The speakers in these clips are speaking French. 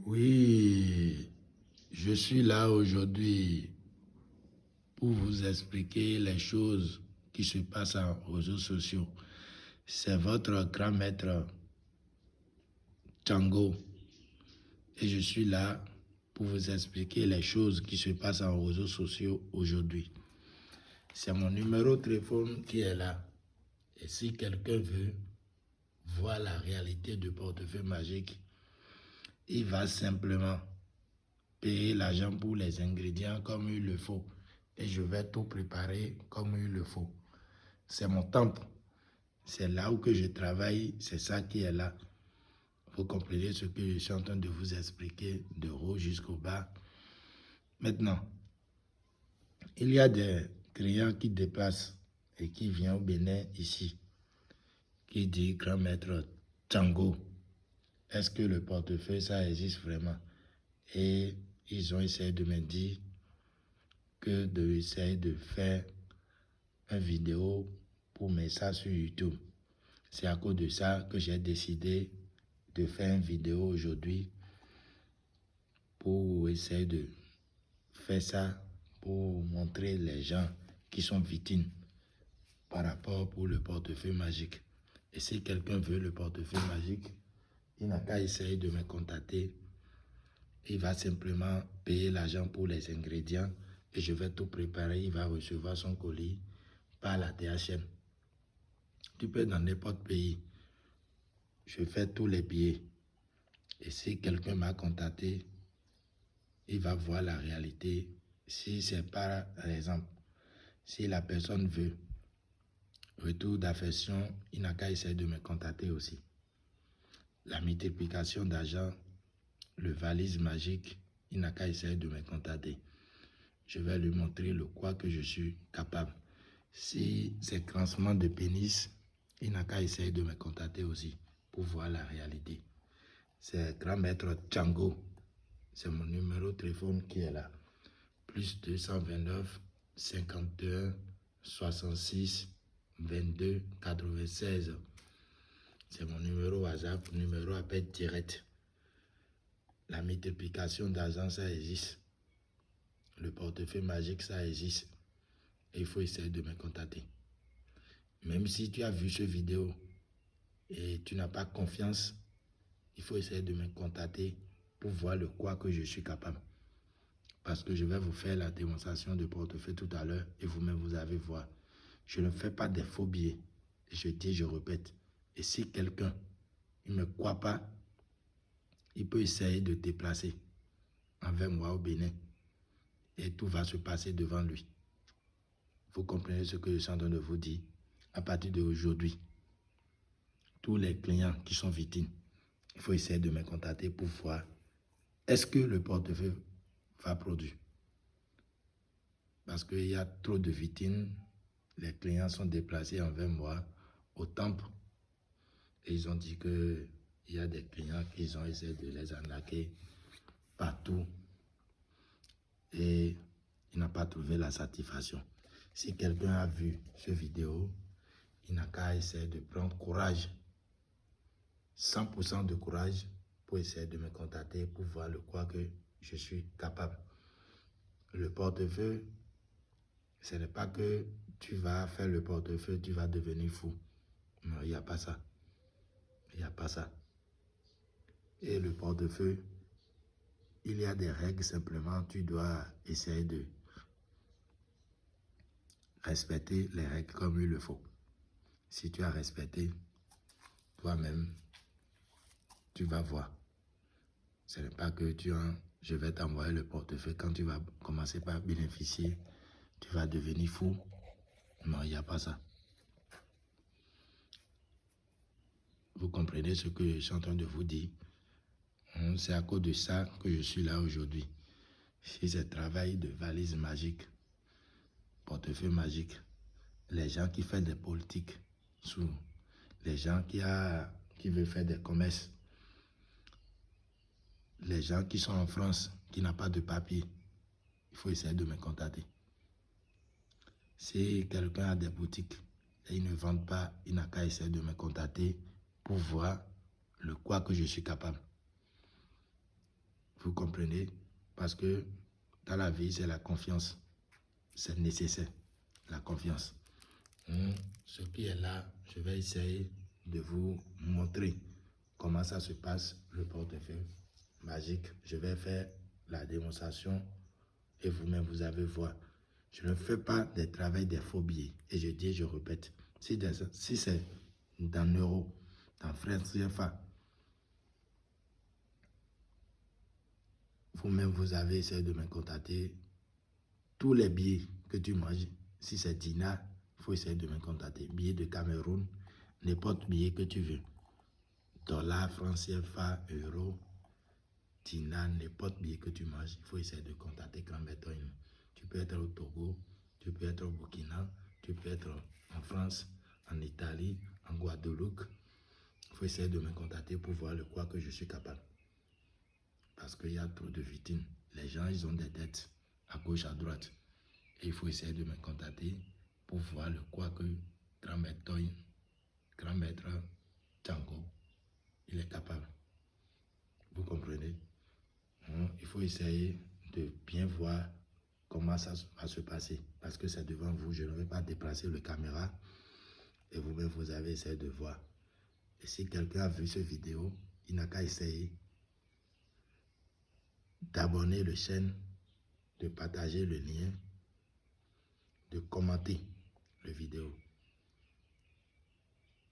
Oui, je suis là aujourd'hui pour vous expliquer les choses qui se passent en réseaux sociaux. C'est votre grand maître Django et je suis là pour vous expliquer les choses qui se passent en réseaux sociaux aujourd'hui. C'est mon numéro de téléphone qui est là. Et si quelqu'un veut voir la réalité du portefeuille magique, il va simplement payer l'argent pour les ingrédients comme il le faut. Et je vais tout préparer comme il le faut. C'est mon temple. C'est là où que je travaille. C'est ça qui est là. Vous comprenez ce que je suis en train de vous expliquer de haut jusqu'au bas. Maintenant, il y a des clients qui déplacent et qui viennent au Bénin ici. Qui dit grand maître Django. Est-ce que le portefeuille, ça existe vraiment? Et ils ont essayé de me dire que d'essayer de faire une vidéo pour mettre ça sur YouTube. C'est à cause de ça que j'ai décidé de faire une vidéo aujourd'hui pour essayer de faire ça pour montrer les gens qui sont victimes par rapport pour le portefeuille magique. Et si quelqu'un veut le portefeuille magique, il n'a qu'à essayer de me contacter. Il va simplement payer l'argent pour les ingrédients et je vais tout préparer. Il va recevoir son colis par la DHL. Tu peux dans n'importe pays. Je fais tous les billets. Et si quelqu'un m'a contacté, il va voir la réalité. Si c'est par exemple, si la personne veut retour d'affection, il n'a qu'à essayer de me contacter aussi. La multiplication d'argent, le valise magique, il n'a qu'à essayer de me contacter. Je vais lui montrer le quoi que je suis capable. Si c'est cransement de pénis, il n'a qu'à essayer de me contacter aussi pour voir la réalité. C'est grand maître Django. C'est mon numéro de téléphone qui est là. Plus 229 51 66 22 96. C'est mon numéro WhatsApp, numéro appel direct. La multiplication d'argent, ça existe. Le portefeuille magique, ça existe. Et il faut essayer de me contacter. Même si tu as vu cette vidéo et tu n'as pas confiance, il faut essayer de me contacter pour voir le quoi que je suis capable. Parce que je vais vous faire la démonstration de portefeuille tout à l'heure et vous-même vous allez voir. Je ne fais pas des faux billets. Je dis, je répète. Et si quelqu'un ne me croit pas, il peut essayer de déplacer envers moi au Bénin. Et tout va se passer devant lui. Vous comprenez ce que je suis en train de vous dire? À partir d'aujourd'hui, tous les clients qui sont victimes, il faut essayer de me contacter pour voir est-ce que le portefeuille va produire. Parce qu'il y a trop de victimes, les clients sont déplacés envers moi au temple. Et ils ont dit qu'il y a des clients qui ont essayé de les arnaquer partout. Et il n'a pas trouvé la satisfaction. Si quelqu'un a vu cette vidéo, il n'a qu'à essayer de prendre courage, 100% de courage pour essayer de me contacter pour voir le quoi que je suis capable. Le portefeuille, ce n'est pas que tu vas faire le portefeuille, tu vas devenir fou. Non, il n'y a pas ça. Il n'y a pas ça. Et le portefeuille, il y a des règles simplement, tu dois essayer de respecter les règles comme il le faut. Si tu as respecté, toi-même, tu vas voir. Ce n'est pas que je vais t'envoyer le portefeuille. Quand tu vas commencer par bénéficier, tu vas devenir fou. Non, il n'y a pas ça. Vous comprenez ce que je suis en train de vous dire? C'est à cause de ça que je suis là aujourd'hui. Si c'est travail de valise magique, portefeuille magique, les gens qui font des politiques, les gens qui veulent faire des commerces, les gens qui sont en France, qui n'ont pas de papier, il faut essayer de me contacter. Si quelqu'un a des boutiques et il ne vend pas, il n'a qu'à essayer de me contacter pour voir le quoi que je suis capable. Vous comprenez? Parce que dans la vie, c'est la confiance. C'est nécessaire, la confiance. Ce qui est là, je vais essayer de vous montrer comment ça se passe, le portefeuille magique. Je vais faire la démonstration et vous-même, vous allez voir. Je ne fais pas des travaux des faux billets. Et je dis, je répète, si c'est dans euros, dans francs CFA, vous-même, vous avez essayé de me contacter. Tous les billets que tu manges, si c'est dinar, il faut essayer de me contacter. Billets de Cameroun, n'importe billet que tu veux. Dollars, francs CFA, euros, dinar, n'importe billet que tu manges, il faut essayer de contacter Grand Béton. Tu peux être au Togo, tu peux être au Burkina, tu peux être en France, en Italie, en Guadeloupe. Il faut essayer de me contacter pour voir le quoi que je suis capable. Parce qu'il y a trop de victimes. Les gens, ils ont des dettes à gauche, à droite. Et il faut essayer de me contacter pour voir le quoi que Grand Maître Django, il est capable. Vous comprenez? Il faut essayer de bien voir comment ça va se passer. Parce que c'est devant vous. Je ne vais pas déplacer le caméra. Et vous-même, vous avez essayé de voir. Et si quelqu'un a vu cette vidéo, il n'a qu'à essayer d'abonner la chaîne, de partager le lien, de commenter la vidéo.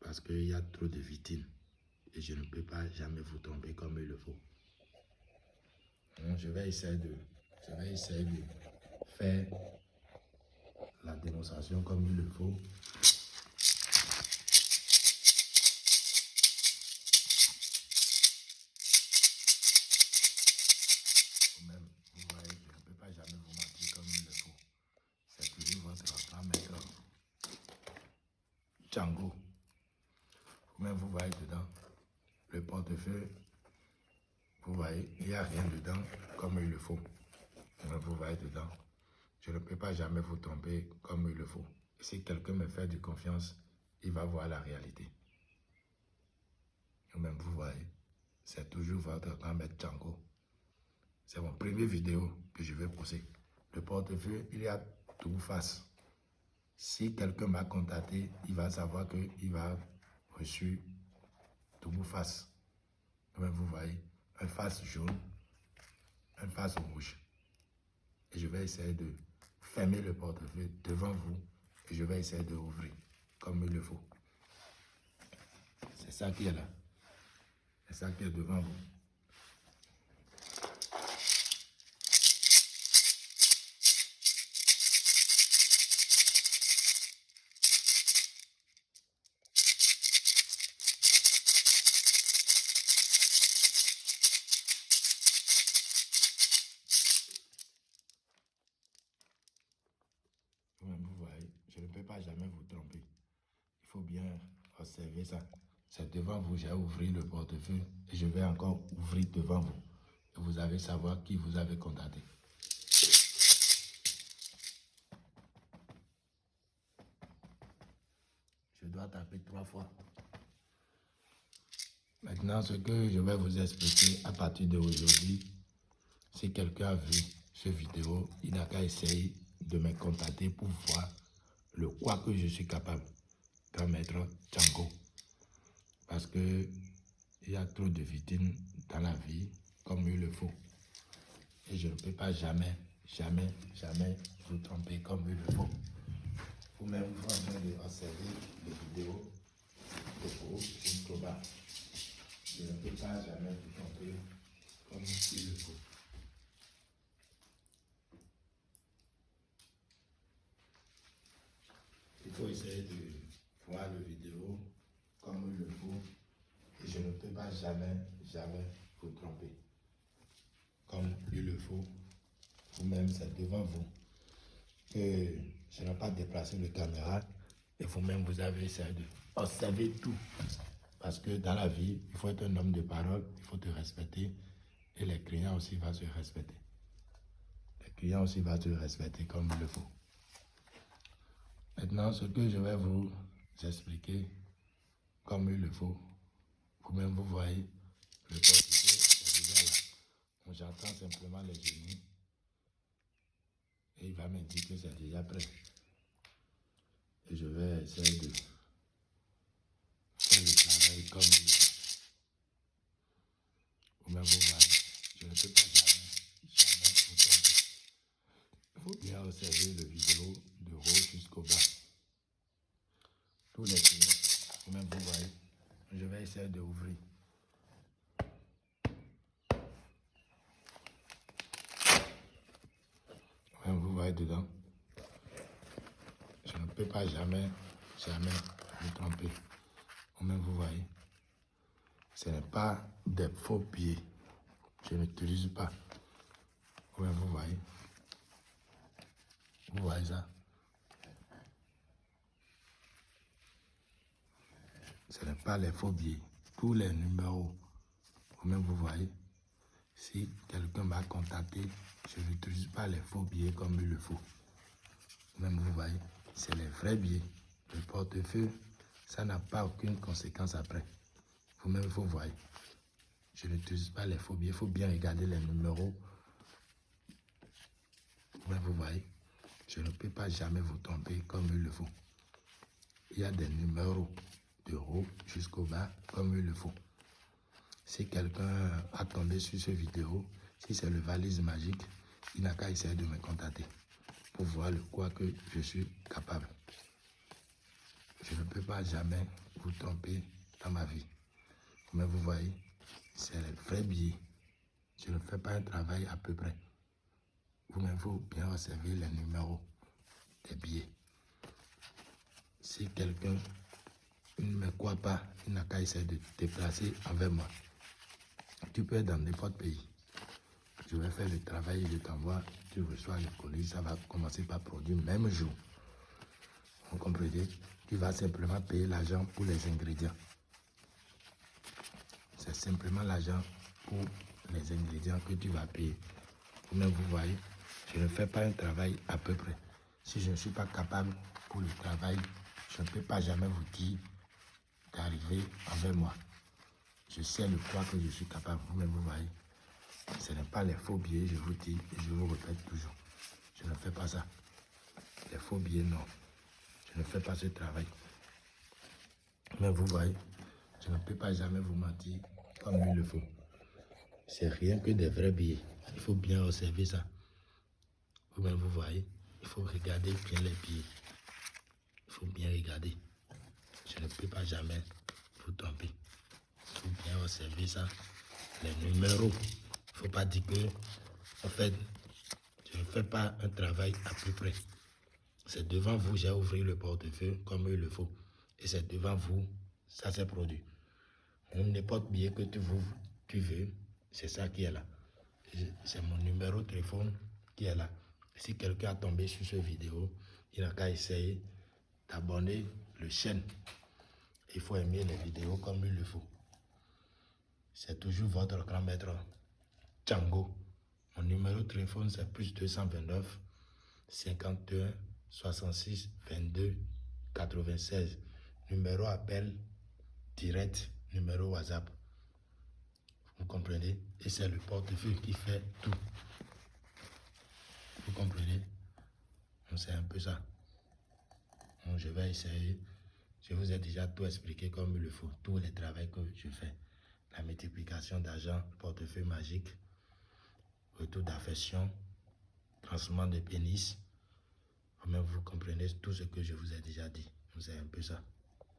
Parce qu'il y a trop de victimes. Et je ne peux pas jamais vous tromper comme il le faut. Je vais essayer de faire la démonstration comme il le faut. Vous-même, vous voyez, je ne peux pas jamais vous mentir comme il le faut. C'est toujours votre grand maître Django. Vous-même, vous voyez dedans le portefeuille. Vous voyez, il n'y a rien dedans comme il le faut. Vous voyez dedans. Je ne peux pas jamais vous tromper comme il le faut. Et si quelqu'un me fait de confiance, il va voir la réalité. Vous-même, vous voyez, c'est toujours votre grand maître Django. C'est mon premier vidéo que je vais poster. Le portefeuille, il y a tout face. Si quelqu'un m'a contacté, il va savoir qu'il va reçu tout face. Vous voyez, un face jaune, un face rouge. Et je vais essayer de fermer le portefeuille devant vous et je vais essayer de ouvrir comme il le faut. C'est ça qui est là. C'est ça qui est devant vous. Vous voyez, je ne peux pas jamais vous tromper. Il faut bien observer ça. C'est devant vous, j'ai ouvert le portefeuille et je vais encore ouvrir devant vous. Et vous allez savoir qui vous avez contacté. Je dois taper 3 fois. Maintenant, ce que je vais vous expliquer à partir d'aujourd'hui, si quelqu'un a vu cette vidéo, il n'a qu'à essayer de me contacter pour voir le quoi que je suis capable. Grand maître Django. Parce que il y a trop de victimes dans la vie comme il le faut. Et je ne peux pas jamais vous tromper comme il le faut. Vous-même, vous êtes en train d'observer les vidéos de haut jusqu'au bas. Je ne peux pas jamais vous tromper comme il le faut. Il faut essayer de voir la vidéo comme il le faut. Et je ne peux pas jamais vous tromper. Comme il le faut. Vous-même, c'est devant vous que je n'ai pas déplacé la caméra. Et vous-même, vous avez essayé d'observer tout. Parce que dans la vie, il faut être un homme de parole, il faut te respecter. Et les clients aussi vont se respecter. Les clients aussi vont te respecter comme il le faut. Maintenant, ce que je vais vous expliquer comme il le faut, vous-même vous voyez, le portefeuille est déjà là. J'entends prends simplement les genoux et il va me dire que c'est déjà prêt. Et je vais essayer de faire le travail comme il est. Vous-même, vous voyez, je ne peux pas jamais vous tromper. Il faut bien observer le vidéo de haut jusqu'au bas. Tous les clients, vous-même, vous voyez, je vais essayer de ouvrir. Vous voyez dedans. Je ne peux pas jamais vous tromper. Vous-même, vous voyez. Ce n'est pas des faux pieds. Je n'utilise pas. Vous-même, vous voyez. Vous voyez ça. Ce n'est pas les faux billets. Tous les numéros. Vous-même, vous voyez. Si quelqu'un m'a contacté, je n'utilise pas les faux billets comme il le faut. Vous-même, vous voyez. C'est les vrais billets. Le portefeuille, ça n'a pas aucune conséquence après. Vous-même, vous voyez. Je n'utilise pas les faux billets. Il faut bien regarder les numéros. Vous-même, vous voyez. Je ne peux pas jamais vous tromper comme il le faut. Il y a des numéros de haut jusqu'au bas comme il le faut. Si quelqu'un a tombé sur cette vidéo, si c'est le valise magique, il n'a qu'à essayer de me contacter pour voir le quoi que je suis capable. Je ne peux pas jamais vous tromper dans ma vie. Mais vous voyez, c'est le vrai billet. Je ne fais pas un travail à peu près. Vous-même, vous bien observer les numéros des billets. Si quelqu'un ne me croit pas, il n'a qu'à essayer de te déplacer envers moi. Tu peux être dans n'importe pays. Je vais faire le travail et je t'envoie. Tu reçois le colis, ça va commencer par produire même jour. Vous comprenez? Tu vas simplement payer l'argent pour les ingrédients. C'est simplement l'argent pour les ingrédients que tu vas payer. Vous-même, vous voyez, je ne fais pas un travail à peu près. Si je ne suis pas capable pour le travail, je ne peux pas jamais vous dire d'arriver envers moi. Je sais le quoi que je suis capable. Vous-même, vous voyez. Ce n'est pas les faux billets, je vous dis et je vous répète toujours. Je ne fais pas ça. Les faux billets, non. Je ne fais pas ce travail. Mais vous voyez, je ne peux pas jamais vous mentir comme il le faut. C'est rien que des vrais billets. Il faut bien observer ça. Vous-même, vous voyez, il faut regarder bien les billets. Il faut bien regarder. Je ne peux pas jamais vous tromper. Il faut bien observer ça. Les numéros. Il ne faut pas dire que, en fait, je ne fais pas un travail à peu près. C'est devant vous, j'ai ouvert le portefeuille comme il le faut. Et c'est devant vous, ça s'est produit. N'importe billet que tu veux, c'est ça qui est là. C'est mon numéro de téléphone qui est là. Si quelqu'un a tombé sur cette vidéo, il n'a qu'à essayer d'abonner la chaîne. Il faut aimer les vidéos comme il le faut. C'est toujours votre grand maître Django. Mon numéro de téléphone, c'est plus 229 51 66 22 96. Numéro appel direct, numéro WhatsApp. Vous comprenez? Et c'est le portefeuille qui fait tout. Vous comprenez? Donc c'est un peu ça. Donc je vais essayer. Je vous ai déjà tout expliqué comme il le faut. Tous les travaux que je fais. La multiplication d'argent, portefeuille magique, retour d'affection, lancement de pénis. Vous comprenez tout ce que je vous ai déjà dit. Donc c'est un peu ça.